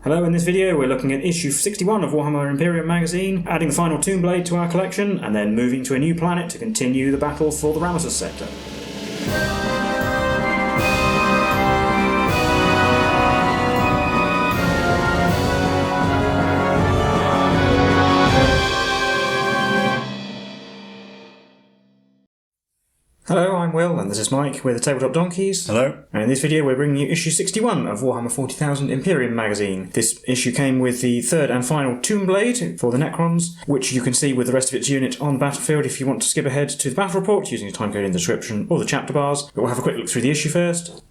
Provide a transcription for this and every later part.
Hello, in this video we're looking at issue 61 of Warhammer Imperium magazine, adding the final Tomb Blade to our collection, and then moving to a new planet to continue the battle for the Ramesses sector. Hello, I'm Will, and this is Mike with the Tabletop Donkeys. Hello. And in this video we're bringing you issue 61 of Warhammer 40,000 Imperium magazine. This issue came with the third and final Tomb Blade for the Necrons, which you can see with the rest of its unit on the battlefield if you want to skip ahead to the battle report using the timecode in the description or the chapter bars. But we'll have a quick look through the issue first.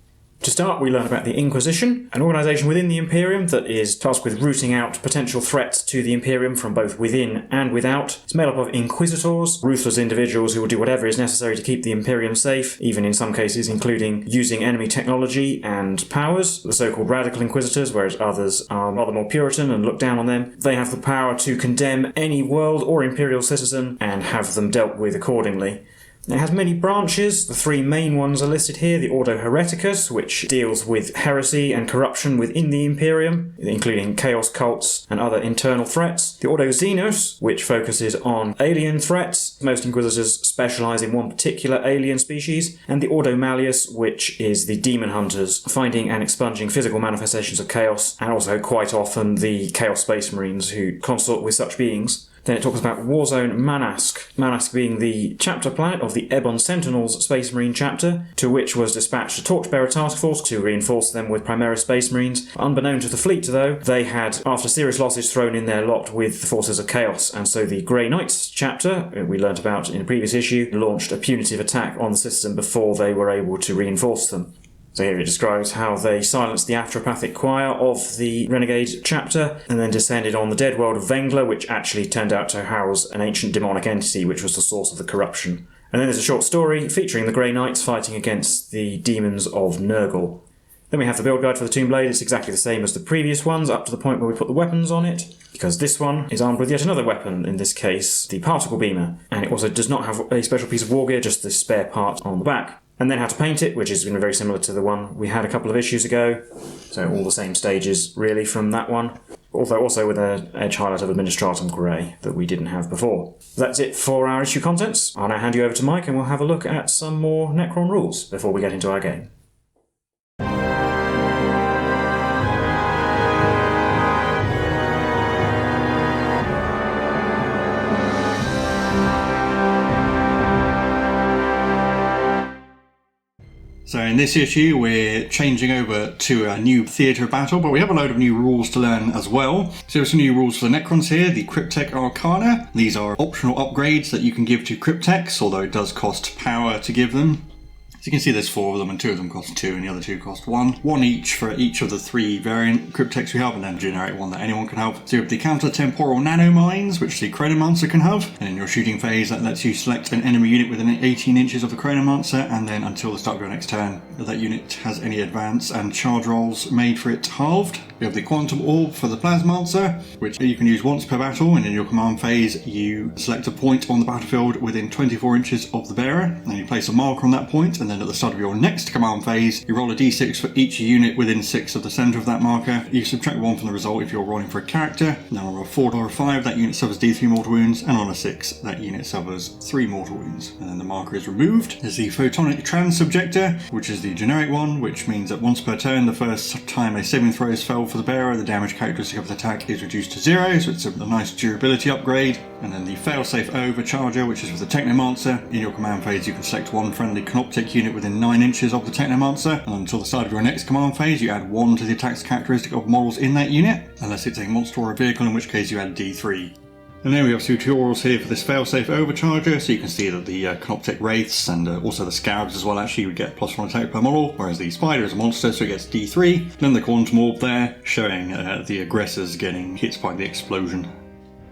To start, we learn about the Inquisition, an organisation within the Imperium that is tasked with rooting out potential threats to the Imperium from both within and without. It's made up of Inquisitors, ruthless individuals who will do whatever is necessary to keep the Imperium safe, even in some cases including using enemy technology and powers, the so-called Radical Inquisitors, whereas others are rather more Puritan and look down on them. They have the power to condemn any world or Imperial citizen and have them dealt with accordingly. It has many branches. The three main ones are listed here. The Ordo Hereticus, which deals with heresy and corruption within the Imperium, including chaos cults and other internal threats. The Ordo Xenos, which focuses on alien threats. Most Inquisitors specialise in one particular alien species. And the Ordo Malleus, which is the demon hunters, finding and expunging physical manifestations of chaos, and also quite often the Chaos Space Marines who consort with such beings. Then it talks about Warzone Manask. Manask being the chapter planet of the Ebon Sentinels Space Marine chapter, to which was dispatched a Torchbearer task force to reinforce them with Primaris Space Marines. Unbeknown to the fleet, though, they had, after serious losses, thrown in their lot with the forces of Chaos, and so the Grey Knights chapter, we learnt about in a previous issue, launched a punitive attack on the system before they were able to reinforce them. So here it describes how they silenced the Atropathic Choir of the Renegade chapter and then descended on the dead world of Vengla, which actually turned out to house an ancient demonic entity which was the source of the corruption. And then there's a short story featuring the Grey Knights fighting against the demons of Nurgle. Then we have the build guide for the Tomb Blade. It's exactly the same as the previous ones, up to the point where we put the weapons on it, because this one is armed with yet another weapon, in this case the Particle Beamer, and it also does not have a special piece of war gear, just the spare part on the back. And then how to paint it, which is very similar to the one we had a couple of issues ago. So all the same stages, really, from that one. Although also with an edge highlight of Administratum Grey that we didn't have before. That's it for our issue contents. I'll now hand you over to Mike and we'll have a look at some more Necron rules before we get into our game. So in this issue we're changing over to a new theatre of battle, but we have a load of new rules to learn as well. So there's some new rules for the Necrons here, the Cryptek Arkana. These are optional upgrades that you can give to Crypteks, although it does cost power to give them. So you can see there's 4 of them, and 2 of them cost 2 and the other 2 cost 1. 1 each for each of the 3 variant Crypteks we have, and then generate one that anyone can have. So you have the counter-temporal nanomines, which the Chronomancer can have, and in your shooting phase that lets you select an enemy unit within 18 inches of the Chronomancer, and then until the start of your next turn, if that unit has any advance and charge rolls made for it halved. We have the Quantum Orb for the Plasmancer, which you can use once per battle, and in your command phase you select a point on the battlefield within 24 inches of the bearer, and you place a marker on that point, and then at the start of your next command phase, you roll a d6 for each unit within 6 of the centre of that marker. You subtract 1 from the result if you're rolling for a character. Then on a 4 or a 5, that unit suffers d3 mortal wounds, and on a 6, that unit suffers 3 mortal wounds. And then the marker is removed. There's the Photonic Transsubjector, which is the generic one, which means that once per turn, the first time a saving throw is failed for the bearer, the damage characteristic of the attack is reduced to 0, so it's a nice durability upgrade. And then the Failsafe Overcharger, which is with the Technomancer. In your command phase, you can select 1 friendly Canoptek unit within 9 inches of the Technomancer, and until the start of your next command phase, you add 1 to the attack's characteristic of models in that unit, unless it's a monster or a vehicle, in which case you add d3. And then we have tutorials here for this Failsafe Overcharger, so you can see that the Canoptek Wraiths and also the Scarabs as well actually would get +1 attack per model, whereas the Spider is a monster, so it gets d3. Then the Quantum Orb there, showing the aggressors getting hit by the explosion.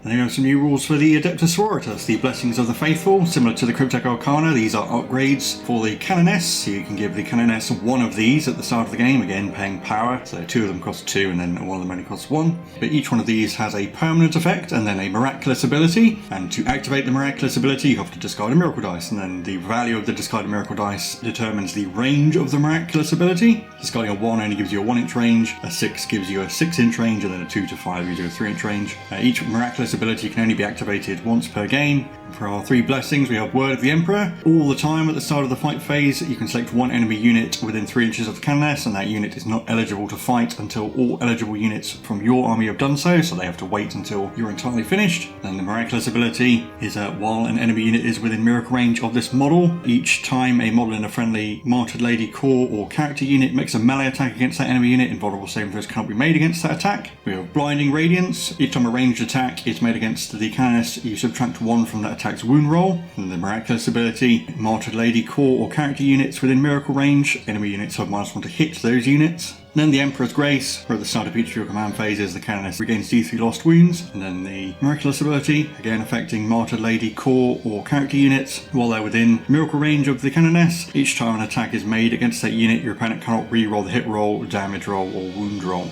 And then we have some new rules for the Adepta Sororitas, the Blessings of the Faithful. Similar to the Cryptek Arkana, these are upgrades for the Canoness. So you can give the Canoness one of these at the start of the game, again paying power. So 2 of them cost 2 and then one of them only costs 1. But each one of these has a permanent effect and then a miraculous ability. And to activate the miraculous ability, you have to discard a miracle dice. And then the value of the discarded miracle dice determines the range of the miraculous ability. Discarding a 1 only gives you a 1-inch range, a 6 gives you a 6-inch range, and then a 2 to 5 gives you a 3-inch range. Each miraculous ability can only be activated once per game. For our 3 blessings, we have Word of the Emperor. All the time at the start of the fight phase, you can select one enemy unit within 3 inches of the Canoness, and that unit is not eligible to fight until all eligible units from your army have done so they have to wait until you're entirely finished. Then the miraculous ability is while an enemy unit is within miracle range of this model, each time a model in a friendly Martyred Lady core or character unit makes a melee attack against that enemy unit, invulnerable saving throws cannot be made against that attack. We have Blinding Radiance. Each time a ranged attack is made against the Canoness, you subtract 1 from that attack's wound roll. And the miraculous ability, Martyred Lady core or character units within miracle range, enemy units have -1 to hit those units. And then the Emperor's Grace, where at the start of each of your command phases, the Canoness regains D3 lost wounds. And then the miraculous ability, again affecting Martyred Lady core or character units while they're within miracle range of the Canoness. Each time an attack is made against that unit, your opponent cannot re-roll the hit roll, damage roll, or wound roll.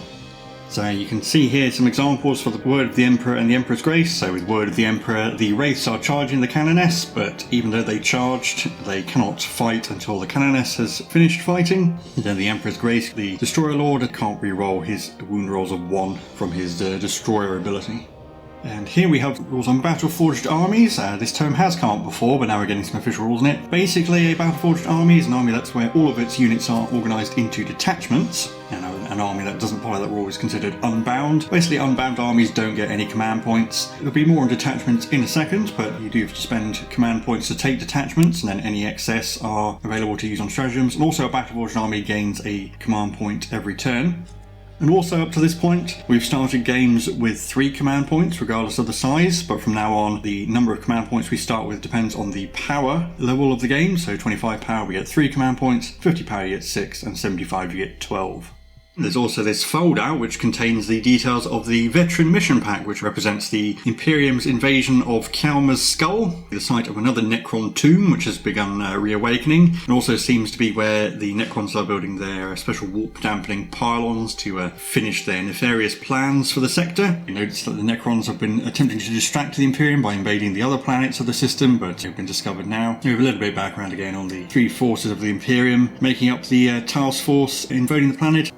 So you can see here some examples for the Word of the Emperor and the Emperor's Grace. So with Word of the Emperor, the Wraiths are charging the Canoness, but even though they charged, they cannot fight until the Canoness has finished fighting. And then the Emperor's Grace, the Destroyer Lord can't re-roll his wound rolls of 1 from his Destroyer ability. And here we have rules on Battle-Forged armies. This term has come up before, but now we're getting some official rules in it. Basically, a Battle-Forged army is an army that's where all of its units are organised into detachments. And an army that doesn't follow that rule is considered unbound. Basically, unbound armies don't get any command points. There'll be more on detachments in a second, but you do have to spend command points to take detachments, and then any excess are available to use on stratagems. And also, a Battle-Forged army gains a command point every turn. And also up to this point, we've started games with 3 command points regardless of the size, but from now on the number of command points we start with depends on the power level of the game. So 25 power we get 3 command points, 50 power you get 6, and 75 you get 12. There's also this fold-out which contains the details of the Veteran Mission Pack, which represents the Imperium's invasion of Kjalma's skull, the site of another Necron tomb which has begun reawakening, and also seems to be where the Necrons are building their special warp dampening pylons to finish their nefarious plans for the sector. You notice that the Necrons have been attempting to distract the Imperium by invading the other planets of the system, but they've been discovered now. We have a little bit of background again on the 3 forces of the Imperium making up the task force invading the planet.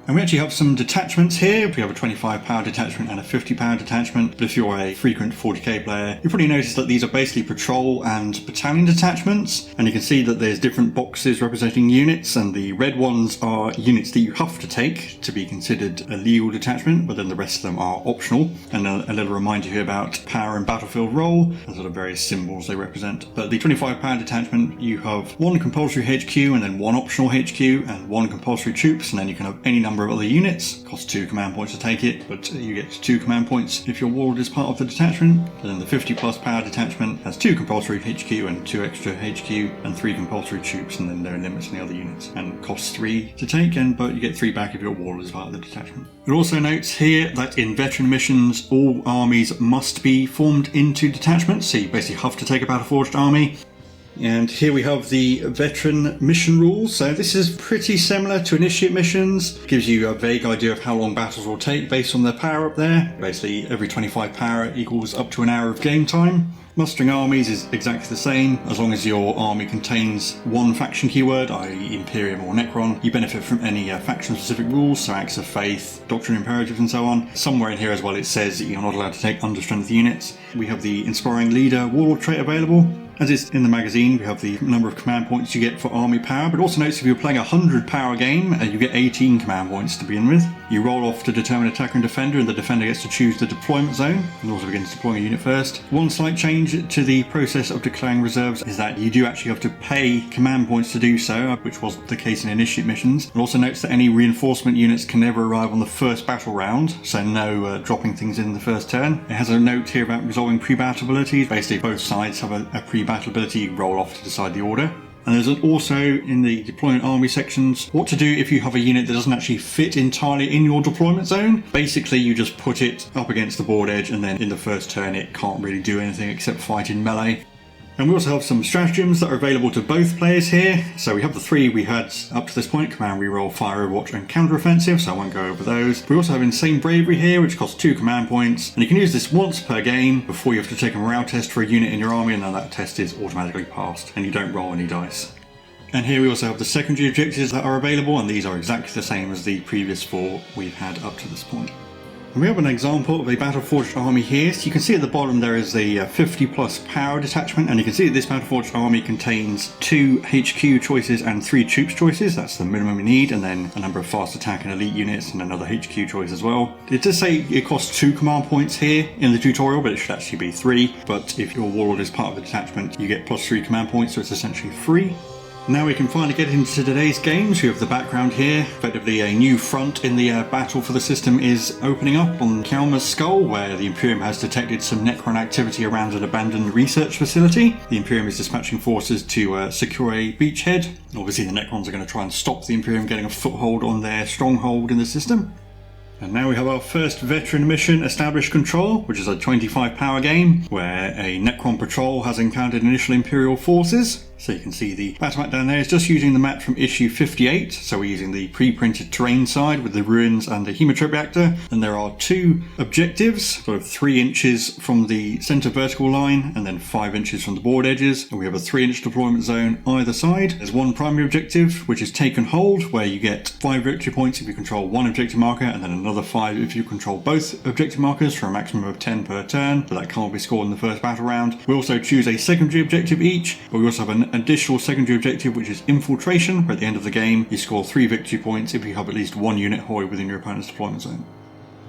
And we actually have some detachments here. We have a 25 power detachment and a 50 power detachment. But if you're a frequent 40k player, you'll probably notice that these are basically patrol and battalion detachments. And you can see that there's different boxes representing units, and the red ones are units that you have to take to be considered a legal detachment, but then the rest of them are optional. And a little reminder here about power and battlefield role, and sort of various symbols they represent. But the 25 power detachment, you have 1 compulsory HQ and then 1 optional HQ and 1 compulsory troops, and then you can have any number of other units. Costs 2 command points to take it, but you get 2 command points if your warlord is part of the detachment. And then the 50 plus power detachment has 2 compulsory HQ and 2 extra HQ and 3 compulsory troops, and then there are limits on the other units. And costs 3 to take, but you get 3 back if your warlord is part of the detachment. It also notes here that in veteran missions, all armies must be formed into detachments, so you basically have to take a Battle-Forged army. And here we have the veteran mission rules. So this is pretty similar to initiate missions. Gives you a vague idea of how long battles will take based on their power up there. Basically every 25 power equals up to an hour of game time. Mustering armies is exactly the same. As long as your army contains 1 faction keyword, i.e. Imperium or Necron, you benefit from any faction-specific rules, so acts of faith, doctrine imperatives and so on. Somewhere in here as well it says that you're not allowed to take under-strength units. We have the Inspiring Leader Warlord trait available. As is in the magazine, we have the number of command points you get for army power, but also notice if you're playing a 100 power game, you get 18 command points to begin with. You roll off to determine attacker and defender, and the defender gets to choose the deployment zone, and also begins deploying a unit first. One slight change to the process of declaring reserves is that you do actually have to pay command points to do so, which was the case in initiate missions. And also notice that any reinforcement units can never arrive on the first battle round, so no dropping things in the first turn. It has a note here about resolving pre-battle abilities. Basically, both sides have a pre-battle ability, you roll off to decide the order. And there's also in the deployment army sections what to do if you have a unit that doesn't actually fit entirely in your deployment zone. Basically, you just put it up against the board edge, and then in the first turn it can't really do anything except fight in melee. And we also have some stratagems that are available to both players here. So we have the three we had up to this point: command, reroll, fire, overwatch, and counter-offensive, so I won't go over those. We also have insane bravery here, which costs 2 command points, and you can use this once per game before you have to take a morale test for a unit in your army, and then that test is automatically passed, and you don't roll any dice. And here we also have the secondary objectives that are available, and these are exactly the same as the previous 4 we've had up to this point. And we have an example of a battle-forged army here. So you can see at the bottom there is the 50 plus power detachment, and you can see that this battle-forged army contains 2 HQ choices and 3 troops choices. That's the minimum you need, and then a number of fast attack and elite units and another HQ choice as well. It does say it costs 2 command points here in the tutorial, but it should actually be 3. But if your warlord is part of the detachment, you get plus 3 command points, so it's essentially free. Now we can finally get into today's games. We have the background here. Effectively a new front in the battle for the system is opening up on Kjalma's skull, where the Imperium has detected some Necron activity around an abandoned research facility. The Imperium is dispatching forces to secure a beachhead. Obviously the Necrons are going to try and stop the Imperium getting a foothold on their stronghold in the system. And now we have our first veteran mission, Establish Control, which is a 25 power game where a Necron patrol has encountered initial Imperial forces. So you can see the battle map down there is just using the map from issue 58. So we're using the pre-printed terrain side with the ruins and the hematop reactor. And there are 2 objectives, sort of 3 inches from the center vertical line and then 5 inches from the board edges. And we have a 3-inch deployment zone either side. There's one primary objective, which is Take and Hold, where you get 5 victory points if you control one objective marker, and then another 5 if you control both objective markers, for a maximum of 10 per turn. But that can't be scored in the first battle round. We also choose a secondary objective each, but we also have an additional secondary objective, which is Infiltration, where at the end of the game you score 3 victory points if you have at least 1 unit hoy within your opponent's deployment zone.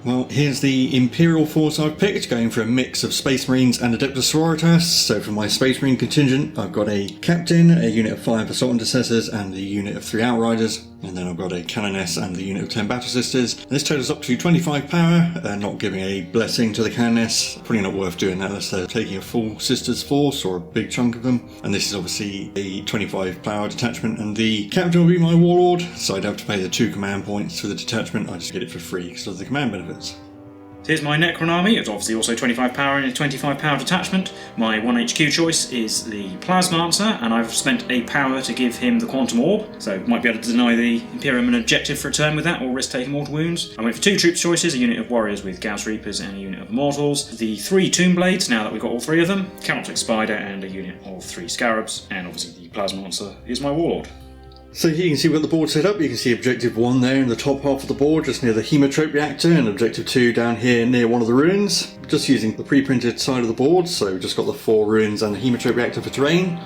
Well, here's the Imperial force I've picked, going for a mix of Space Marines and Adepta Sororitas. So for my Space Marine contingent, I've got a Captain, a unit of 5 Assault Intercessors, and a unit of 3 Outriders. And then I've got a Canoness and the unit of 10 Battle Sisters. And this totals up to 25 power, not giving a blessing to the Canoness. Probably not worth doing that unless they're taking a full Sisters force or a big chunk of them. And this is obviously a 25 power detachment, and the Captain will be my Warlord, so I'd have to pay the 2 command points for the detachment. I just get it for free because of the command benefits. Here's my Necron army. It's obviously also 25 power and a 25 power detachment. My 1 HQ choice is the Plasmancer, and I've spent a power to give him the Quantum Orb, so might be able to deny the Imperium an objective for a turn with that, or risk taking mortal wounds. I went for 2 troops choices, a unit of Warriors with Gauss Reapers and a unit of Immortals. The 3 Tomb Blades, now that we've got all 3 of them, Cryptek Spider and a unit of 3 Scarabs, and obviously the Plasmancer is my Warlord. So here you can see we've got the board set up. You can see objective 1 there in the top half of the board, just near the hematop reactor, and objective 2 down here near one of the ruins. Just using the pre-printed side of the board, so we've just got the 4 ruins and the hematop reactor for terrain.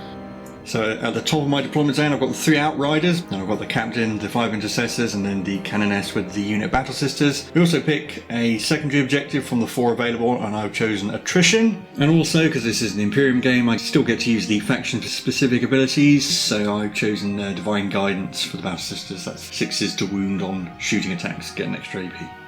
So at the top of my deployment zone, I've got the 3 Outriders, and I've got the Captain, the 5 Intercessors, and then the Canoness with the unit Battle Sisters. We also pick a secondary objective from the 4 available, and I've chosen Attrition. And also, because this is an Imperium game, I still get to use the faction-specific abilities, so I've chosen Divine Guidance for the Battle Sisters. That's 6s to wound on shooting attacks, get an extra AP.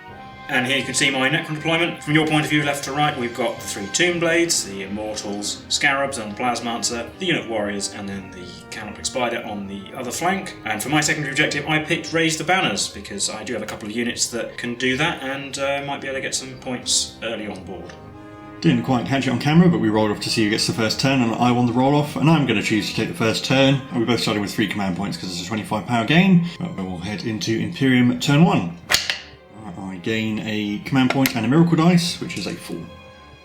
And here you can see my Necron deployment. From your point of view, left to right, we've got the 3 Tomb Blades, the Immortals, Scarabs and the Plasmancer, the unit of Warriors, and then the Cryptek Spider on the other flank. And for my secondary objective, I picked Raise the Banners, because I do have a couple of units that can do that, and might be able to get some points early on board. Didn't quite catch it on camera, but we rolled off to see who gets the first turn, and I won the roll-off, and I'm going to choose to take the first turn. And we both started with 3 command points because it's a 25 power game. But we'll head into Imperium turn 1. I gain a command point and a miracle dice, which is a 4.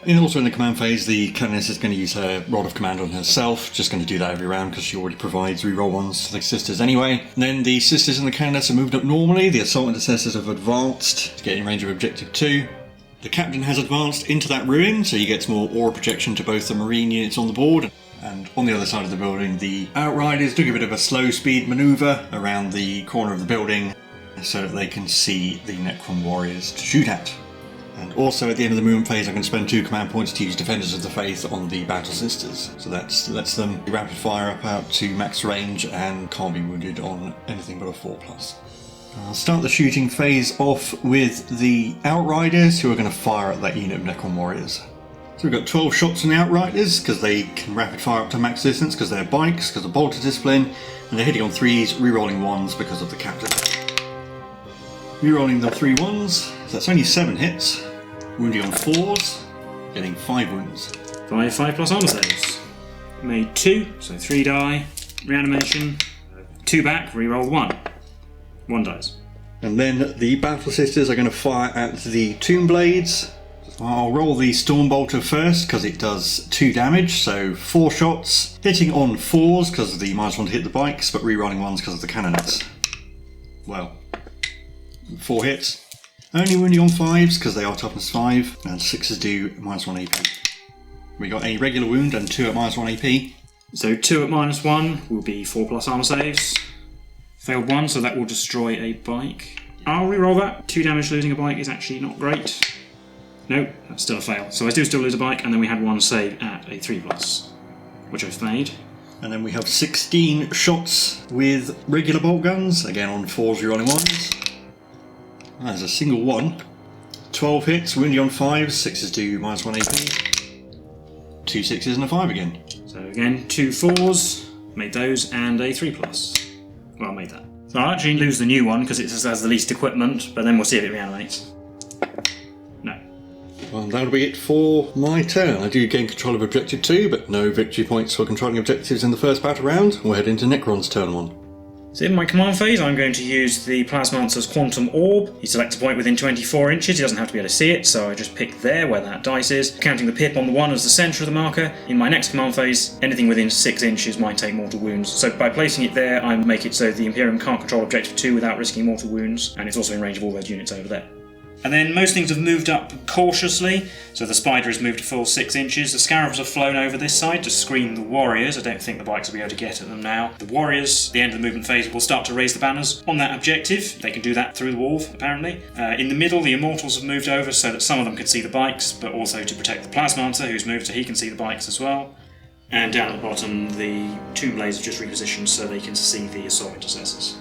And also in the command phase, the Canoness is going to use her Rod of Command on herself. Just going to do that every round because she already provides reroll ones to the Sisters anyway. And then the Sisters and the Canoness are moved up normally. The Assault Intercessors have advanced to get in range of objective 2. The Captain has advanced into that ruin, so he gets more aura projection to both the Marine units on the board. And on the other side of the building, the Outriders do a bit of a slow speed manoeuvre around the corner of the building, so that they can see the Necron warriors to shoot at. And also at the end of the movement phase, I can spend 2 command points to use Defenders of the Faith on the Battle Sisters. So that lets them rapid fire up out to max range and can't be wounded on anything but a 4+. I'll start the shooting phase off with the Outriders, who are going to fire at that unit of Necron warriors. So we've got 12 shots on the Outriders, because they can rapid fire up to max distance, because they're bikes, because of bolter discipline, and they're hitting on 3s, rerolling 1s because of the captain. Rerolling the 3 1s, so that's only 7 hits. Wounding on 4s, getting 5 wounds. 5 plus armor saves. Made 2, so 3 die. Reanimation, 2 back, reroll 1. 1 dies. And then the Battle Sisters are going to fire at the Tomb Blades. I'll roll the Storm Bolter first because it does 2 damage, so 4 shots. Hitting on 4s because of the -1 to hit the bikes, but rerolling 1s because of the Canoness. Well, 4 hits. Only wounding on 5s because they are toughness 5, and 6s do -1 AP. We got a regular wound and 2 at -1 AP. So 2 at -1 will be 4 plus armor saves. Failed 1, so that will destroy a bike. I'll reroll that. 2 damage losing a bike is actually not great. No, that's still a fail. So I do still lose a bike, and then we had 1 save at a 3 plus, which I've made. And then we have 16 shots with regular bolt guns, again on 4s, rerolling 1s. There's a single 1. 12 hits, wounding on 5s, 6s do -1 AP. 2 6s and a 5 again. So again, 2 4s, made those, and a 3 plus. Well, I made that. So I'll actually lose the new one because it just has the least equipment, but then we'll see if it reanimates. No. Well, that'll be it for my turn. I do gain control of Objective 2, but no victory points for controlling objectives in the first battle round. We'll head into Necron's turn 1. So in my command phase, I'm going to use the Plasmancer's Quantum Orb. He selects a point within 24 inches, he doesn't have to be able to see it, so I just pick there where that dice is, counting the pip on the 1 as the centre of the marker. In my next command phase, anything within 6 inches might take mortal wounds. So by placing it there, I make it so the Imperium can't control Objective 2 without risking mortal wounds, and it's also in range of all those units over there. And then most things have moved up cautiously, so the spider has moved a full 6 inches. The scarabs have flown over this side to screen the warriors. I don't think the bikes will be able to get at them now. The warriors, at the end of the movement phase, will start to raise the banners on that objective. They can do that through the wall, apparently. In the middle, the immortals have moved over so that some of them can see the bikes, but also to protect the Plasmancer, who's moved so he can see the bikes as well. And down at the bottom, the Tomb Blades have just repositioned so they can see the assault intercessors.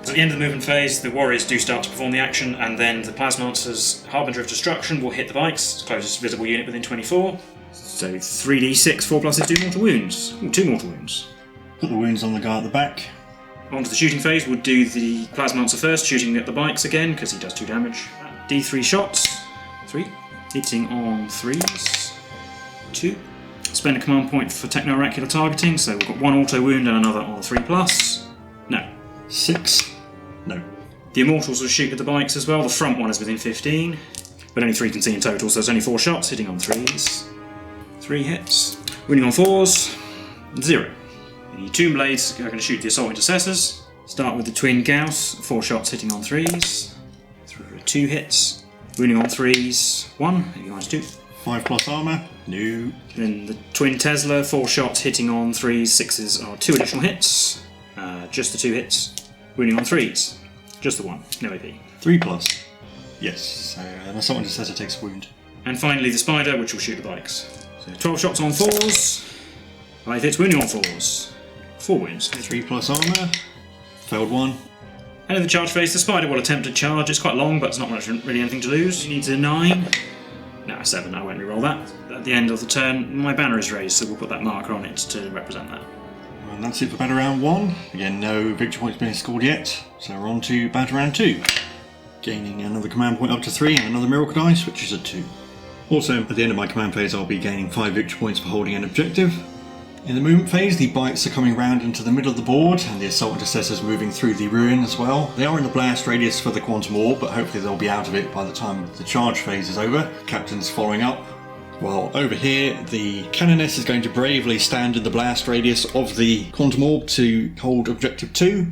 So at the end of the movement phase, the warriors do start to perform the action, and then the Plasmancer's Harbinger of Destruction will hit the bikes, closest visible unit within 24. So 3d6, 4 pluses do mortal wounds. Ooh, 2 mortal wounds. Put the wounds on the guy at the back. Onto the shooting phase, we'll do the Plasmancer first, shooting at the bikes again, because he does 2 damage. D3 shots, 3. Hitting on 3s, 2. Spend a command point for techno-oracular targeting, so we've got 1 auto wound and another on 3 plus. No. 6. No. The Immortals will shoot at the bikes as well. The front one is within 15, but only 3 can see in total, so it's only 4 shots, hitting on 3s. 3 hits. Wounding on 4s, 0. The Tomb Blades are going to shoot the Assault Intercessors. Start with the Twin Gauss, 4 shots hitting on 3s. 2 hits. Wounding on 3s, 1, hitting on 2. 5 plus armour, no. Then the Twin Tesla, 4 shots hitting on 3s, 6s are 2 additional hits. Just the 2 hits. Wounding on 3s. Just the 1. No AP. 3 plus. Yes, so an Assault Intercessor takes a wound. And finally the Spider, which will shoot the bikes. So 12 shots on 4s. 5 hits, wounding on 4s. 4 wounds. 3 plus armour. Failed 1. And in the charge phase, the Spider will attempt to charge. It's quite long, but it's not much really anything to lose. He needs a 9. No, a 7. I won't reroll that. At the end of the turn, my banner is raised, so we'll put that marker on it to represent that. And that's it for battle round 1. Again, no victory points being scored yet, so we're on to battle round 2. Gaining another command point up to 3 and another miracle dice, which is a 2. Also, at the end of my command phase, I'll be gaining 5 victory points for holding an objective. In the movement phase, the bikes are coming round into the middle of the board, and the Assault Intercessors moving through the ruin as well. They are in the blast radius for the Quantum Orb, but hopefully they'll be out of it by the time the charge phase is over. Captain's following up. Well, over here, the Canoness is going to bravely stand in the blast radius of the Quantum Orb to hold Objective 2.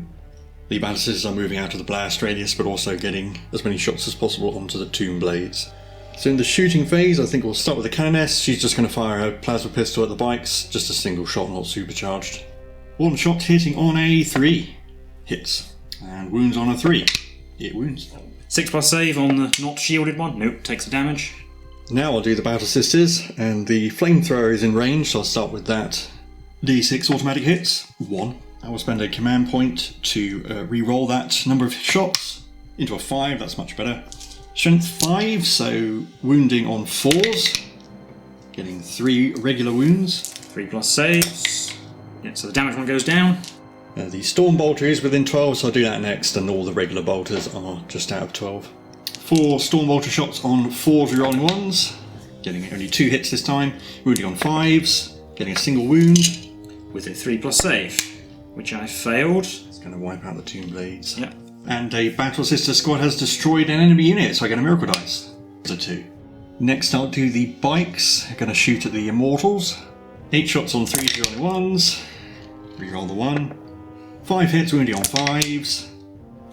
The Battle Sisters are moving out of the blast radius, but also getting as many shots as possible onto the Tomb Blades. So in the shooting phase, I think we'll start with the Canoness. She's just going to fire her plasma pistol at the bikes, just a single shot, not supercharged. 1 shot hitting on a 3. Hits. And wounds on a 3. It wounds. 6 plus save on the not shielded one. Nope, takes the damage. Now I'll do the Battle Sisters, and the Flamethrower is in range, so I'll start with that. D6 automatic hits, 1. I will spend a command point to re-roll that number of shots into a 5, that's much better. Strength 5, so wounding on 4s, getting 3 regular wounds. 3+ saves. Yeah, so the damage one goes down. The Storm Bolter is within 12, so I'll do that next, and all the regular bolters are just out of 12. 4 Storm Bolter shots on 4 rerolling 1s, getting only 2 hits this time. Wounding on 5s, getting a single wound. With a 3+ save, which I failed. It's going to wipe out the Tomb Blades. Yep. And a Battle Sister squad has destroyed an enemy unit, so I get a Miracle Dice. It's a 2. Next I'll do the bikes. I'm going to shoot at the Immortals. 8 shots on 3 rerolling 1s. Reroll the 1. 5 hits, wounding on 5s.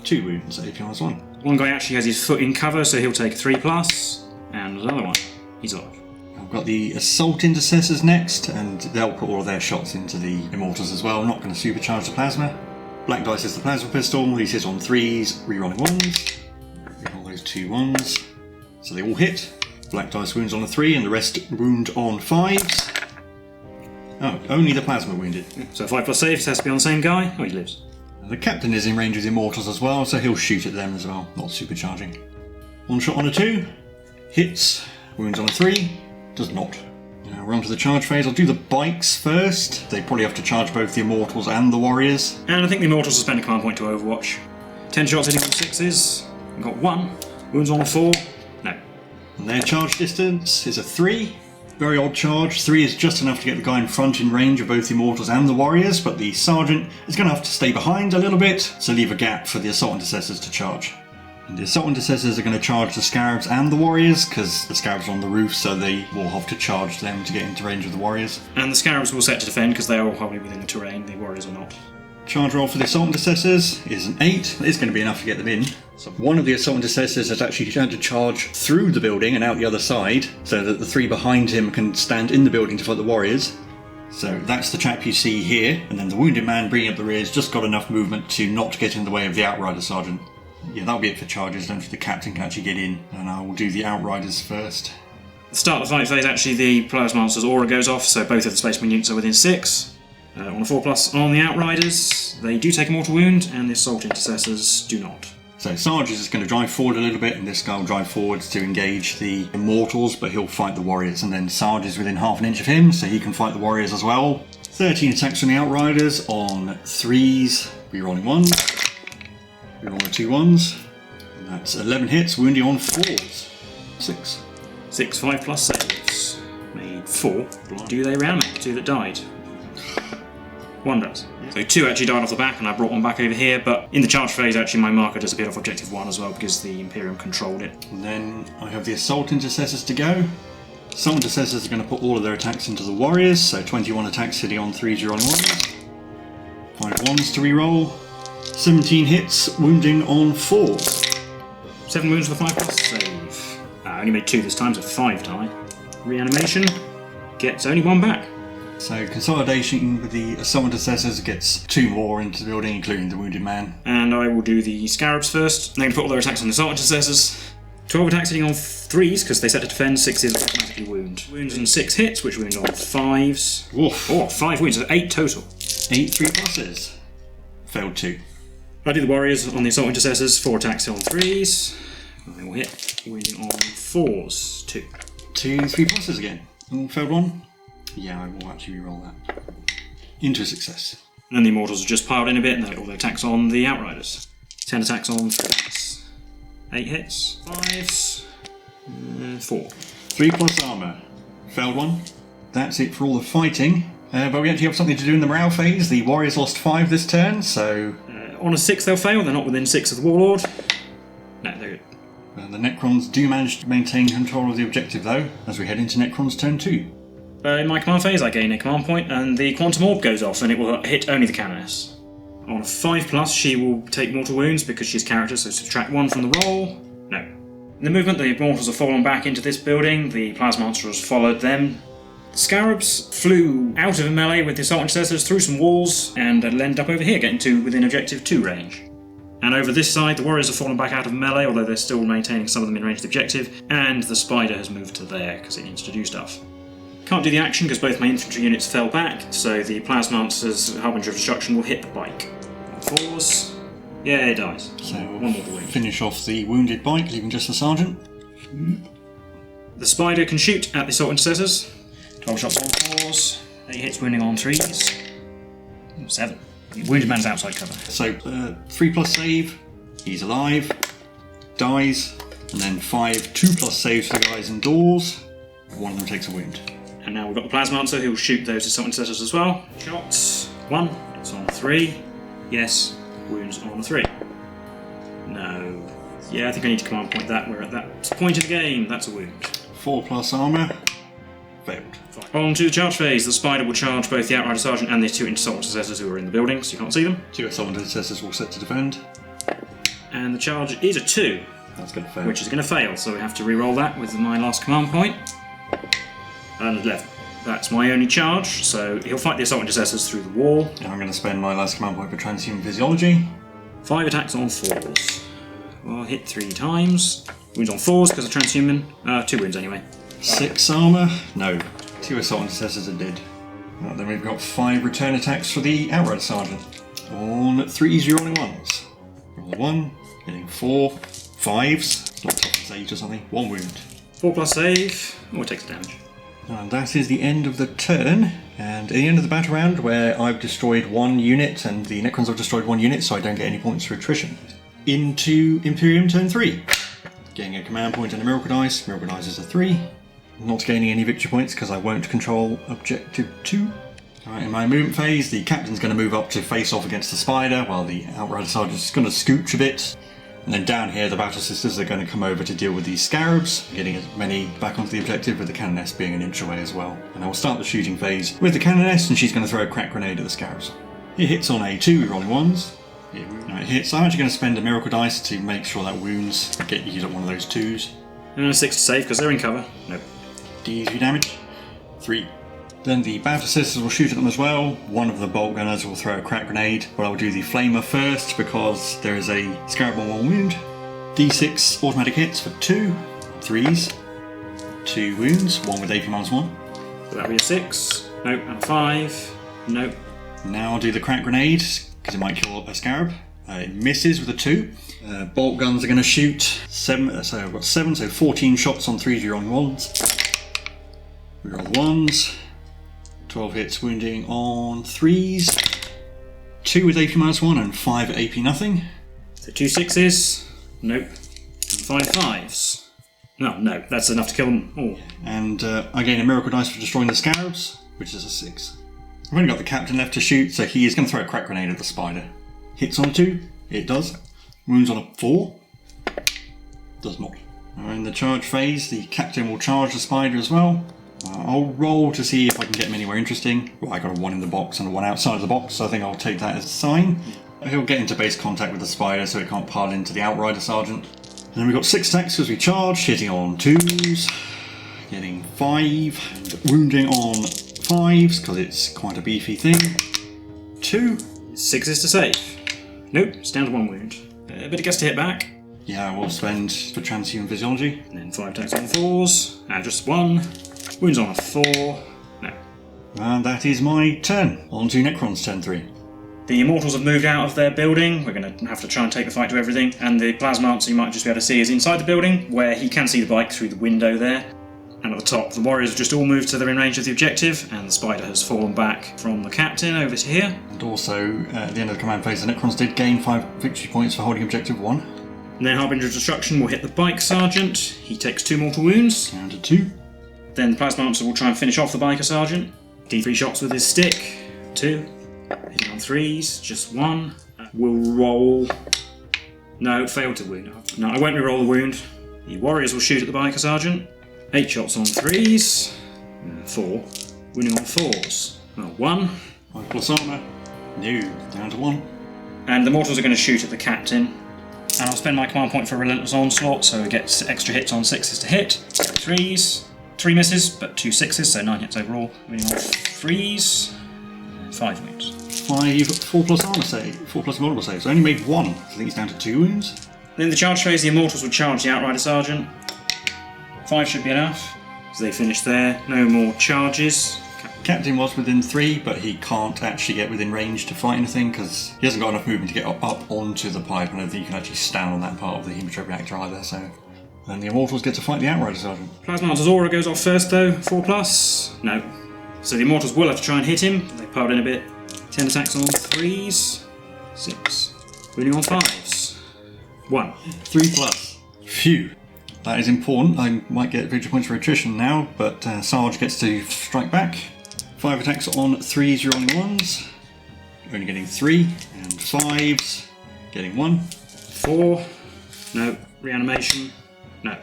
2 wounds, APRs 1. One guy actually has his foot in cover, so he'll take a 3+. And another one, he's alive. I've got the Assault Intercessors next, and they'll put all of their shots into the Immortals as well. I'm not going to supercharge the Plasma. Black Dice is the Plasma Pistol. These hits on 3s, rerolling 1s. Reroll those 2 1s. So they all hit. Black Dice wounds on a 3, and the rest wound on 5s. Oh, only the Plasma wounded. So 5+ saves has to be on the same guy. Oh, he lives. The Captain is in range with the Immortals as well, so he'll shoot at them as well, not supercharging. 1 shot on a 2. Hits. Wounds on a 3. Does not. Now we're on to the charge phase. I'll do the bikes first. They probably have to charge both the Immortals and the Warriors. And I think the Immortals will spend a command point to Overwatch. 10 shots hitting on 6s. I've got 1. Wounds on a 4. No. And their charge distance is a 3. Very odd charge. 3 is just enough to get the guy in front in range of both the Immortals and the Warriors, but the Sergeant is going to have to stay behind a little bit, so leave a gap for the Assault Intercessors to charge. And the Assault Intercessors are going to charge the Scarabs and the Warriors, because the Scarabs are on the roof, so they will have to charge them to get into range of the Warriors. And the Scarabs will set to defend, because they are wholly within the terrain, the Warriors are not. Charge roll for the Assault Intercessors is an 8. It's going to be enough to get them in. So one of the Assault Intercessors has actually had to charge through the building and out the other side, so that the 3 behind him can stand in the building to fight the Warriors. So that's the chap you see here, and then the Wounded Man bringing up the rear has just got enough movement to not get in the way of the Outrider Sergeant. Yeah, that'll be it for charges, don't think the Captain can actually get in, and I will do the Outriders first. At the start of the fight phase, actually, the Plasma Monster's aura goes off, so both of the Spaceman units are within 6. On a 4+ on the Outriders, they do take a mortal wound, and the Assault Intercessors do not. So Sarge is going to drive forward a little bit, and this guy will drive forward to engage the Immortals, but he'll fight the Warriors, and then Sarge is within half an inch of him, so he can fight the Warriors as well. 13 attacks from the Outriders on 3s, rerolling 1s, rerolling 2 1s, and that's 11 hits, wounding on 4s. 6. 6 5+ saves. Made 4. Do they reanimate the 2 that died? 1 does. So 2 actually died off the back, and I brought 1 back over here, but in the charge phase actually my marker disappeared off objective 1 as well because the Imperium controlled it. And then I have the Assault Intercessors to go. Assault Intercessors are going to put all of their attacks into the Warriors, so 21 attacks hitting on 3s, rerolling 1s. 5 1s to reroll. 17 hits, wounding on 4s. 7 wounds with a 5+ save. I only made 2 this time, so 5 die. Reanimation gets only 1 back. So consolidation with the Assault Intercessors gets 2 more into the building, including the Wounded Man. And I will do the Scarabs first. They're going to put all their attacks on the Assault Intercessors. 12 attacks hitting on 3s, because they set to defend, 6s automatically wound. Wounds on 6 hits, which wound on 5s. Woof. Oh, 5 wounds, so 8 total. 8 3+. Failed 2. I do the Warriors on the Assault Intercessors, 4 attacks on 3s. They will hit, wounding on 4s, 2. 2 3+ again. Oh, failed 1. Yeah, I will actually reroll that. Into a success. And then the Immortals have just piled in a bit, and they all their attacks on the Outriders. 10 attacks on 3s. 8 hits, 5s, 4. 3+ armour. Failed 1. That's it for all the fighting. But we actually have something to do in the morale phase. The Warriors lost 5 this turn, so... On a 6 they'll fail, they're not within 6 of the Warlord. No, they're good. The Necrons do manage to maintain control of the objective though, as we head into Necrons turn 2. In my command phase I gain a command point, and the Quantum Orb goes off, and it will hit only the Canoness. On a 5+, she will take mortal wounds because she's character, so subtract 1 from the roll. No. In the movement, the Immortals have fallen back into this building, the Plasma Monster has followed them. The Scarabs flew out of a melee with the Assault Intercessors through some walls, and ended up over here, getting to within objective 2 range. And over this side, the Warriors have fallen back out of melee, although they're still maintaining some of them in range of the objective, and the Spider has moved to there, because it needs to do stuff. Can't do the action because both my infantry units fell back, so the Plasma Monster's Harbinger of Destruction will hit the bike. On 4s. Yeah, it dies. So One more to win. finish off the wounded bike, leaving just the Sergeant. The Spider can shoot at the Assault Intercessors. 12 shots on 4s, 8 hits wounding on 3s, 7. Wounded man's outside cover. So 3+ save, he's alive, dies, and then 5 2+ saves for the guys indoors. One of them takes a wound. And now we've got the Plasmancer who will shoot those assault intercessors as well. Shots. 1. It's on 3. Yes. Wounds on 3. No. Yeah, I think I need to command point that. We're at that point in the game. That's a wound. 4+ armour. Failed. On to the charge phase. The spider will charge both the Outrider Sergeant and the 2 assault intercessors who are in the building, so you can't see them. 2 assault intercessors will set to defend. And the charge is a 2. That's going to fail. Which is going to fail, so we have to re-roll that with my last command point. And 11. That's my only charge, so he'll fight the assault intercessors through the wall. And I'm going to spend my last command point for transhuman physiology. 5 attacks on 4s. Well, hit 3 times. Wounds on 4s because of transhuman. 2 wounds anyway. 6 armour. No. 2 assault intercessors are dead. Right, then we've got 5 return attacks for the Outrider Sergeant. On 3s, you're rolling 1s. Roll 1, getting 4, 5s. Like top of 8 or something. 1 wound. 4+ save. Oh, it takes damage. And that is the end of the turn. And at the end of the battle round, where I've destroyed 1 unit and the Necrons have destroyed 1 unit, so I don't get any points for attrition. Into Imperium turn 3. Getting a command point and a miracle dice. Miracle dice is a 3. Not gaining any victory points because I won't control objective 2. Alright, in my movement phase, the captain's going to move up to face off against the spider, while the Outrider Sergeant's going to scooch a bit. And then down here, the Battle Sisters are going to come over to deal with these scarabs, getting as many back onto the objective, with the Canoness being an inch away as well. And I will start the shooting phase with the Canoness, and she's going to throw a crack grenade at the scarabs. It hits on a 2, rolling 1s. It hits. I'm actually going to spend a miracle dice to make sure that wounds get used at one of those 2s. And a 6 to save because they're in cover. Nope. D3 damage. 3. Then the Battle Sisters will shoot at them as well. One of the bolt gunners will throw a crack grenade, but I'll do the flamer first because there is a scarab on 1 wound. D6 automatic hits for 2. 3s. 2 wounds, 1 with AP -1. So that'll be a 6. Nope. And a 5. Nope. Now I'll do the crack grenade because it might kill a scarab. It misses with a 2. Bolt guns are going to shoot 7. So I've got 7, so 14 shots on 3s, you're on 1s. We roll 1s. 12 hits wounding on 3s. 2 with AP -1 and 5 at AP nothing. So 2 6s. Nope. And 5 5s. No, that's enough to kill them all. And I gain a miracle dice for destroying the scarabs, which is a 6. I've only got the captain left to shoot, so he is going to throw a crack grenade at the spider. Hits on a 2. It does. Wounds on a 4. Does not. In the charge phase, the captain will charge the spider as well. I'll roll to see if I can get him anywhere interesting. Well, I got a 1 in the box and a 1 outside of the box, so I think I'll take that as a sign. He'll get into base contact with the spider so it can't pile into the Outrider Sergeant. And then we've got 6 attacks because we charge, hitting on 2s, getting 5, wounding on 5s because it's quite a beefy thing. 2. 6s to save. Nope, it's down to 1 wound. But it gets to hit back. Yeah, I will spend for transhuman physiology. And then 5 attacks on 4s. And just 1. Wounds on a 4. No. And that is my turn. On to Necron's turn 3. The Immortals have moved out of their building. We're going to have to try and take the fight to everything. And the Plasmancer you might just be able to see is inside the building, where he can see the bike through the window there. And at the top, the Warriors have just all moved to their in range of the objective, and the Spider has fallen back from the Captain over to here. And also, at the end of the command phase, the Necrons did gain 5 victory points for holding objective 1. And then Harbinger of Destruction will hit the Bike Sergeant. He takes 2 mortal wounds. Down to 2. Then the Plasmancer will try and finish off the Biker Sergeant. D3 shots with his stick. 2. Hitting on 3s. Just 1. Will roll... No, failed to wound. No, I won't re-roll the wound. The Warriors will shoot at the Biker Sergeant. 8 shots on 3s. 4. Wounding on 4s. Well, 1. 5 plus armour. No, down to 1. And the Mortals are going to shoot at the Captain. And I'll spend my command point for Relentless Onslaught, so it gets extra hits on 6s to hit. 3s. 3 misses, but 2 6s, so 9 hits overall. Wounding on 3s. And 5 wounds. 4 plus armour save. 4 plus multiple saves. I only made 1. I think he's down to 2 wounds. Then in the charge phase, the Immortals will charge the Outrider Sergeant. 5 should be enough. So they finish there. No more charges. Captain was within 3, but he can't actually get within range to fight anything because he hasn't got enough movement to get up onto the pipe, and I don't think you can actually stand on that part of the hematite reactor either, so Then the Immortals get to fight the Outrider Sergeant. Plasma Monster's aura goes off first though, 4+. No. So the Immortals will have to try and hit him. They piled in a bit. 10 attacks on 3s. 6. Wounding on 5s. 1. 3+. Phew. That is important. I might get victory points for attrition now, but Sarge gets to strike back. 5 attacks on 3s, you're rolling 1s. You're only getting 3. And 5s, getting 1. 4. No. Reanimation. No.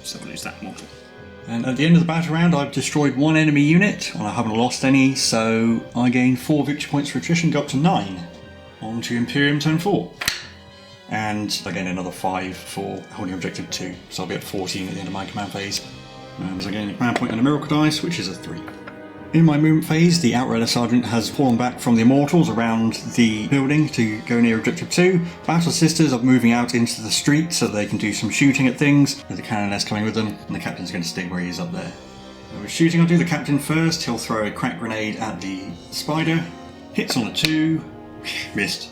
So we'll lose that mortal. And at the end of the battle round, I've destroyed 1 enemy unit, and I haven't lost any, so I gain 4 victory points for attrition, go up to 9. On to Imperium turn 4. And I gain another 5 for holding objective 2, so I'll be at 14 at the end of my command phase. And I gain a command point and a miracle dice, which is a 3. In my movement phase, the Outrider Sergeant has fallen back from the Immortals around the building to go near Objective 2. Battle Sisters are moving out into the street so they can do some shooting at things, with the Canoness coming with them, and the Captain's going to stay where he is up there. So with shooting, I'll do the Captain first. He'll throw a crack grenade at the Spider. Hits on a 2. Missed.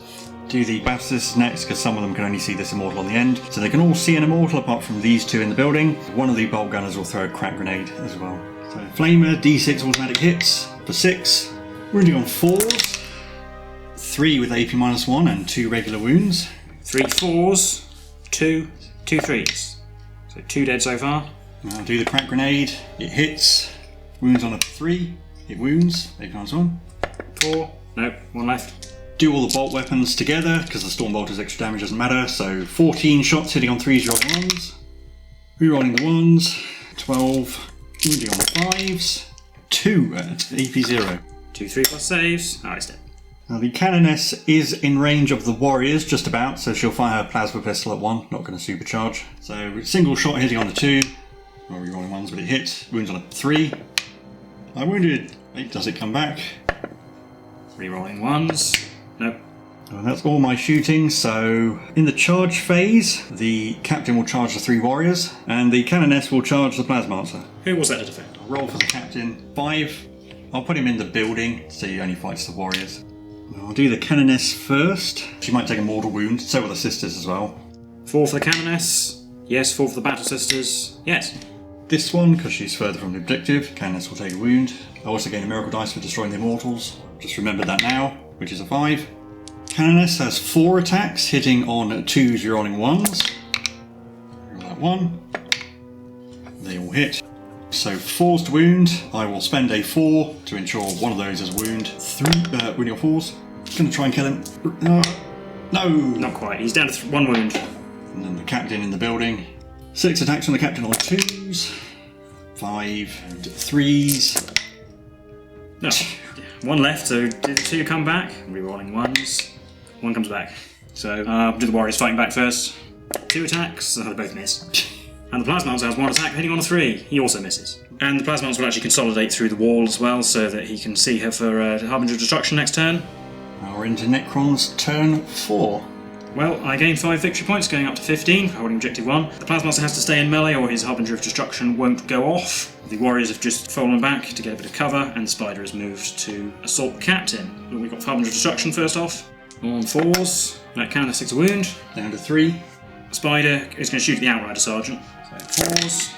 Do the Battle Sisters next, because some of them can only see this Immortal on the end. So they can all see an Immortal apart from these 2 in the building. One of the Bolt Gunners will throw a crack grenade as well. So Flamer, D6 automatic hits for 6. Wounding on 4s. 3 with AP -1 and 2 regular wounds. 3 4s, 2 3s. So 2 dead so far. I'll do the crack grenade. It hits. Wounds on a 3. It wounds. AP -1. 4. No, 1 left. Do all the bolt weapons together, because the Stormbolter's extra damage doesn't matter. So 14 shots hitting on 3s, rolling 1s. Rerolling the 1s. 12. Wounding on the 5s. 2 at AP 0. 2 3+ saves. Oh, he's dead. Now the Canoness is in range of the Warriors, just about, so she'll fire her plasma pistol at 1, not going to supercharge. So single shot hitting on the 2. Not rerolling 1s, but it hits. Wounds on a 3. I wounded. Does it come back? Rerolling 1s. Nope. And that's all my shooting, so in the charge phase, the Captain will charge the 3 Warriors, and the Canoness will charge the Plasmancer. Who was that to defend? I'll roll for the Captain. 5. I'll put him in the building, so he only fights the Warriors. I'll do the Canoness first. She might take a mortal wound, so will the Sisters as well. 4 for the Canoness. Yes. 4 for the Battle Sisters. Yes. This one, because she's further from the objective, Canoness will take a wound. I also gain a miracle dice for destroying the Immortals. Just remember that now, which is a 5. Canoness has 4 attacks, hitting on 2s, you're rolling 1s. Roll that 1. They all hit. So 4s to wound. I will spend a 4 to ensure one of those is a wound. 3 wounding on 4s. Gonna try and kill him. No! Not quite. He's down to 1 wound. And then the Captain in the building. 6 attacks on the Captain on 2s. 5 and 3s. No. 1 left, so did the 2 come back? Rerolling 1s. 1 comes back. So, do the Warriors fighting back first. 2 attacks, they both miss. And the Plasmonster has 1 attack hitting on a 3. He also misses. And the Plasmonster will actually consolidate through the wall as well, so that he can see her for Harbinger of Destruction next turn. Now we're into Necron's turn 4. Well, I gained 5 victory points, going up to 15, holding objective 1. The Plasmonster has to stay in melee or his Harbinger of Destruction won't go off. The Warriors have just fallen back to get a bit of cover, and the Spider has moved to assault the Captain. We've got Harbinger of Destruction first off. On 4s, that Canoness 6 a wound. Down to 3. Spider is going to shoot at the Outrider Sergeant. So 4s.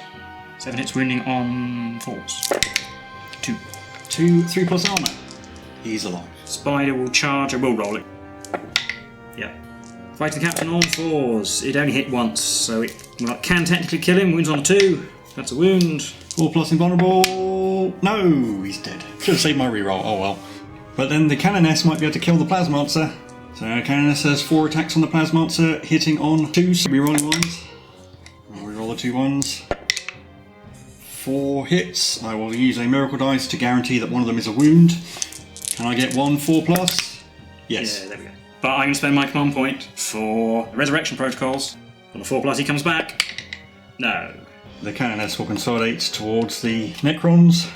7 hits wounding on 4s. 2. 3+ armour. He's alive. Spider will charge, I will roll it. Yeah. Fight the Captain on 4s. It only hit once, so it can technically kill him. Wounds on a 2. That's a wound. 4+ invulnerable. No, he's dead. Should have saved my reroll. Oh well. But then the Canoness might be able to kill the Plasmonster. So Canoness has 4 attacks on the Plasmonster, hitting on 2s. Rerolling 1s. I'll reroll the 2 1s. 4 hits. I will use a miracle dice to guarantee that one of them is a wound. Can I get 1 4+? Yes. Yeah, there we go. But I'm going to spend my command point for Resurrection Protocols. On a 4+, he comes back. No. The Canoness will consolidate towards the Necrons.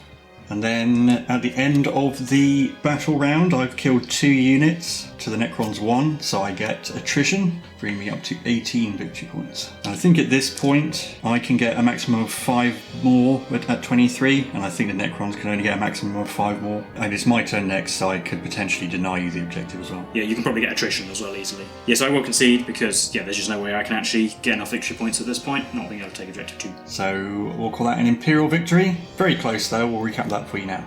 And then at the end of the battle round, I've killed 2 units. to the Necrons 1, so I get attrition, bringing me up to 18 victory points. And I think at this point, I can get a maximum of 5 more at 23, and I think the Necrons can only get a maximum of 5 more. And it's my turn next, so I could potentially deny you the objective as well. Yeah, you can probably get attrition as well easily. Yes, I will concede because, there's just no way I can actually get enough victory points at this point, not being able to take objective 2. So we'll call that an Imperial victory. Very close though, we'll recap that for you now.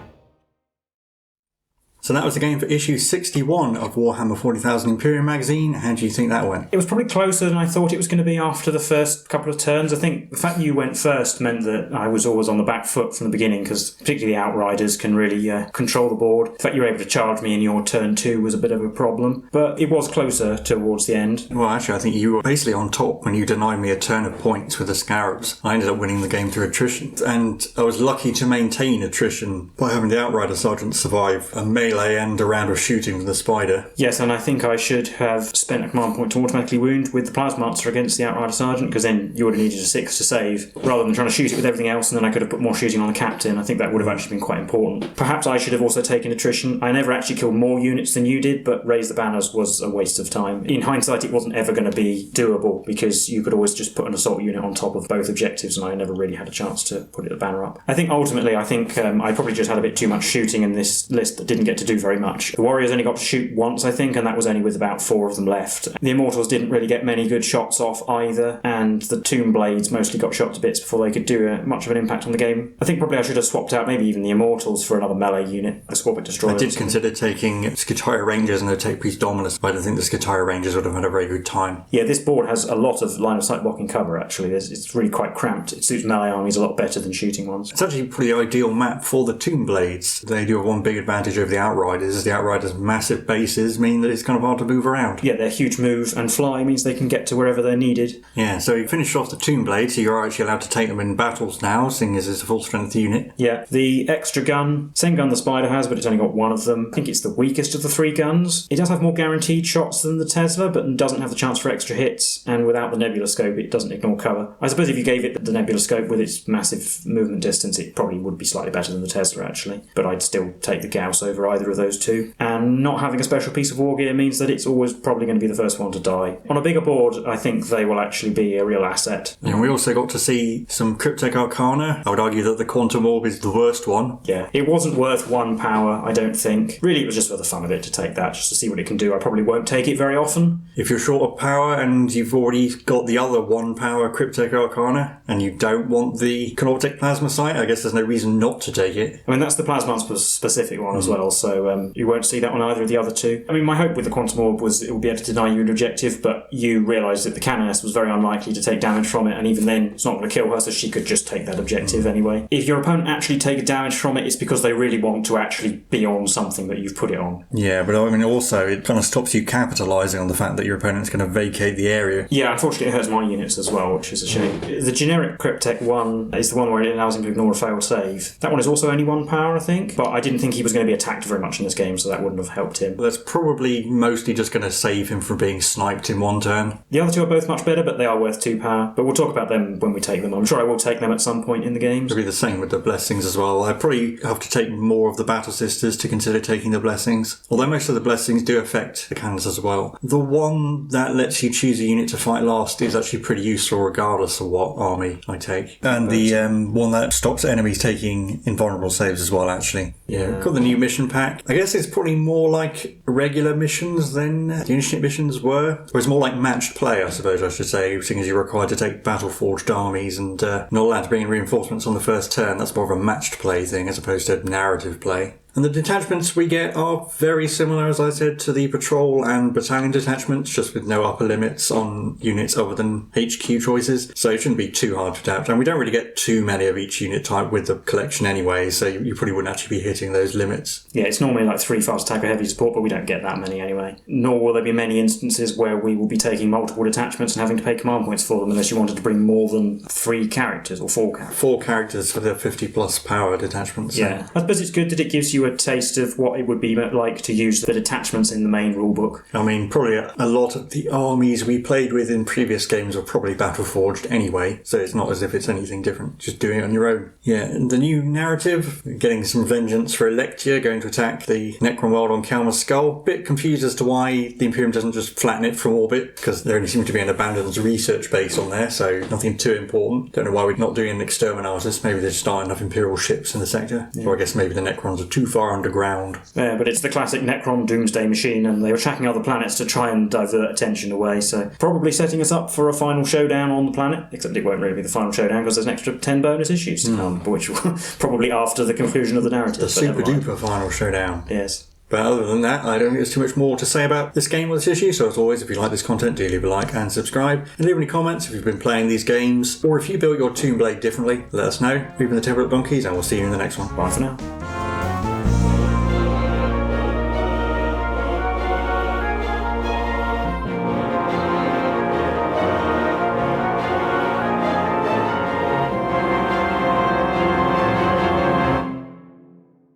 So that was the game for issue 61 of Warhammer 40,000 Imperium magazine. How do you think that went? It was probably closer than I thought it was going to be after the first couple of turns. I think the fact that you went first meant that I was always on the back foot from the beginning, because particularly the Outriders can really control the board. The fact you were able to charge me in your turn 2 was a bit of a problem, but it was closer towards the end. Well, actually, I think you were basically on top when you denied me a turn of points with the Scarabs. I ended up winning the game through attrition, and I was lucky to maintain attrition by having the Outrider Sergeant survive a melee and a round of shooting with the Spider. Yes, and I think I should have spent a command point to automatically wound with the Plasmaster against the Outrider Sergeant, because then you would have needed a 6 to save, rather than trying to shoot it with everything else, and then I could have put more shooting on the Captain. I think that would have actually been quite important. Perhaps I should have also taken attrition. I never actually killed more units than you did, but Raise the Banners was a waste of time. In hindsight, it wasn't ever going to be doable, because you could always just put an assault unit on top of both objectives, and I never really had a chance to put the banner up. I think ultimately, I probably just had a bit too much shooting in this list that didn't get to do very much. The Warriors only got to shoot once, I think, and that was only with about 4 of them left. The Immortals didn't really get many good shots off either, and the Tomb Blades mostly got shot to bits before they could do much of an impact on the game. I think probably I should have swapped out maybe even the Immortals for another melee unit, a Swap It Destroyer. I did consider taking Skitaria Rangers and Take Priest Dominus, but I don't think the Skitaria Rangers would have had a very good time. Yeah, this board has a lot of line of sight blocking cover, actually. It's really quite cramped. It suits melee armies a lot better than shooting ones. It's actually a pretty ideal map for the Tomb Blades. They do have one big advantage over the Outriders, is the Outriders' massive bases mean that it's kind of hard to move around. Yeah, their huge move and fly means they can get to wherever they're needed. Yeah, so you finished off the Tomb Blade, so you're actually allowed to take them in battles now, seeing as it's a full strength unit. Yeah, the extra gun, same gun the Spider has, but it's only got one of them. I think it's the weakest of the 3 guns. It does have more guaranteed shots than the Tesla, but doesn't have the chance for extra hits, and without the Nebula Scope, it doesn't ignore cover. I suppose if you gave it the Nebula Scope with its massive movement distance, it probably would be slightly better than the Tesla, actually. But I'd still take the Gauss over either of those two. And not having a special piece of war gear means that it's always probably going to be the first one to die. On a bigger board, I think they will actually be a real asset. And we also got to see some Cryptek Arkana. I would argue that the Quantum Orb is the worst one. Yeah, it wasn't worth 1 power, I don't think. Really, it was just for the fun of it to take that, just to see what it can do. I probably won't take it very often. If you're short of power and you've already got the other 1 power Cryptek Arkana, and you don't want the Knortek Plasma Sight, I guess there's no reason not to take it. I mean, that's the Plasma specific one as well, so you won't see that on either of the other 2. I mean, my hope with the Quantum Orb was it would be able to deny you an objective, but you realised that the Canoness was very unlikely to take damage from it, and even then, it's not going to kill her, so she could just take that objective anyway. If your opponent actually takes damage from it, it's because they really want to actually be on something that you've put it on. Yeah, but I mean, also, it kind of stops you capitalising on the fact that your opponent's going to vacate the area. Yeah, unfortunately, it hurts my units as well, which is a shame. The generic Cryptek one is the one where it allows him to ignore a failed save. That one is also only 1 power, I think, but I didn't think he was going to be attacked very much in this game, so that wouldn't have helped him. That's probably mostly just going to save him from being sniped in 1 turn. The other 2 are both much better, but they are worth 2 power. But we'll talk about them when we take them. I'm sure I will take them at some point in the games. It'll be the same with the Blessings as well. I probably have to take more of the Battle Sisters to consider taking the Blessings. Although most of the Blessings do affect the cannons as well. The one that lets you choose a unit to fight last is actually pretty useful regardless of what army I take. And the one that stops enemies taking invulnerable saves as well, actually. Yeah. Got the new mission pack. I guess it's probably more like regular missions than the Initiate missions were. Or it's more like matched play, I suppose I should say, seeing as you're required to take battle-forged armies and not allowed to bring in reinforcements on the first turn. That's more of a matched play thing as opposed to narrative play. And the detachments we get are very similar, as I said, to the patrol and battalion detachments, just with no upper limits on units other than HQ choices. So it shouldn't be too hard to adapt. And we don't really get too many of each unit type with the collection anyway, so you probably wouldn't actually be hitting those limits. Yeah, it's normally like 3 fast attack or heavy support, but we don't get that many anyway. Nor will there be many instances where we will be taking multiple detachments and having to pay command points for them, unless you wanted to bring more than 3 characters or 4 characters. 4 characters for the 50 plus power detachments. Yeah, I suppose it's good that it gives you you a taste of what it would be like to use the detachments in the main rulebook. I mean, probably a lot of the armies we played with in previous games were probably battle-forged anyway, so it's not as if it's anything different, just doing it on your own. Yeah, and the new narrative, getting some vengeance for Electia, going to attack the Necron world on Kjalma's skull. Bit confused as to why the Imperium doesn't just flatten it from orbit, because there only seems to be an abandoned research base on there, so nothing too important. Don't know why we're not doing an exterminatus. Maybe there's just aren't enough Imperial ships in the sector. Yeah. Or I guess maybe the Necrons are too far underground. Yeah, but it's the classic Necron doomsday machine, and they were tracking other planets to try and divert attention away, so probably setting us up for a final showdown on the planet, except it won't really be the final showdown because there's an extra 10 bonus issues to come, which will probably after the conclusion of the narrative. The super duper final showdown. Yes. But other than that, I don't think there's too much more to say about this game or this issue, so as always, if you like this content, do leave a like and subscribe. And leave any comments if you've been playing these games, or if you built your Tomb Blade differently, let us know. We've been the Tabletop Donkeys, and we'll see you in the next one. Bye for now.